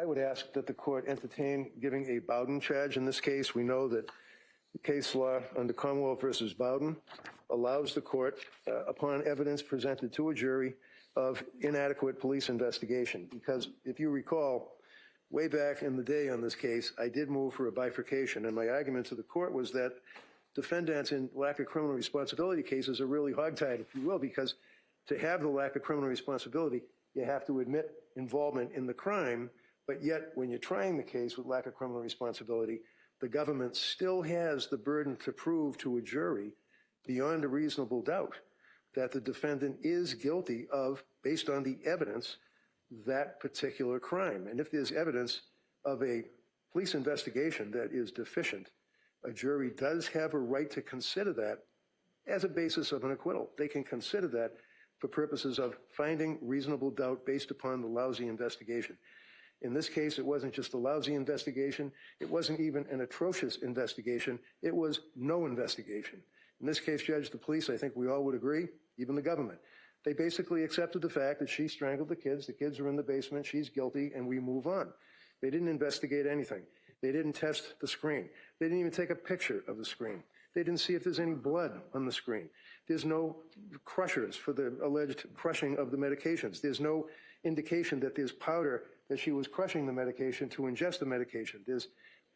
I would ask that the court entertain giving a Bowden charge in this case. We know that the case law under Commonwealth versus Bowden allows the court, upon evidence presented to a jury, of inadequate police investigation. Because if you recall, way back in the day on this case, I did move for a bifurcation, and my argument to the court was that defendants in lack of criminal responsibility cases are really hogtied, if you will, because to have the lack of criminal responsibility, you have to admit involvement in the crime, but yet when you're trying the case with lack of criminal responsibility, the government still has the burden to prove to a jury beyond a reasonable doubt that the defendant is guilty of, based on the evidence, that particular crime. And if there's evidence of a police investigation that is deficient, a jury does have a right to consider that as a basis of an acquittal. They can consider that for purposes of finding reasonable doubt based upon the lousy investigation. In this case, it wasn't just a lousy investigation. It wasn't even an atrocious investigation. It was no investigation. In this case, Judge, the police, I think we all would agree, even the government, they basically accepted the fact that she strangled the kids are in the basement, she's guilty, and we move on. They didn't investigate anything. They didn't test the screen. They didn't even take a picture of the screen. They didn't see if there's any blood on the screen. There's no crushers for the alleged crushing of the medications. There's no indication that there's powder that she was crushing the medication to ingest the medication. There's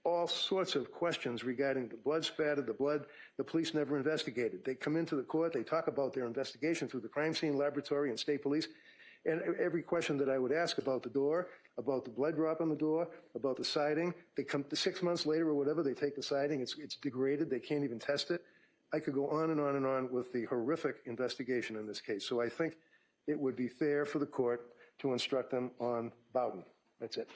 all sorts of questions regarding the blood spatter, the blood. The police never investigated. They come into the court, they talk about their investigation through the crime scene laboratory and state police, and every question that I would ask about the door, about the blood drop on the door, about the siding, they come 6 months later or whatever, they take the siding, it's degraded, they can't even test it. I could go on and on and on with the horrific investigation in this case. So I think it would be fair for the court to instruct them on Bowden. That's it.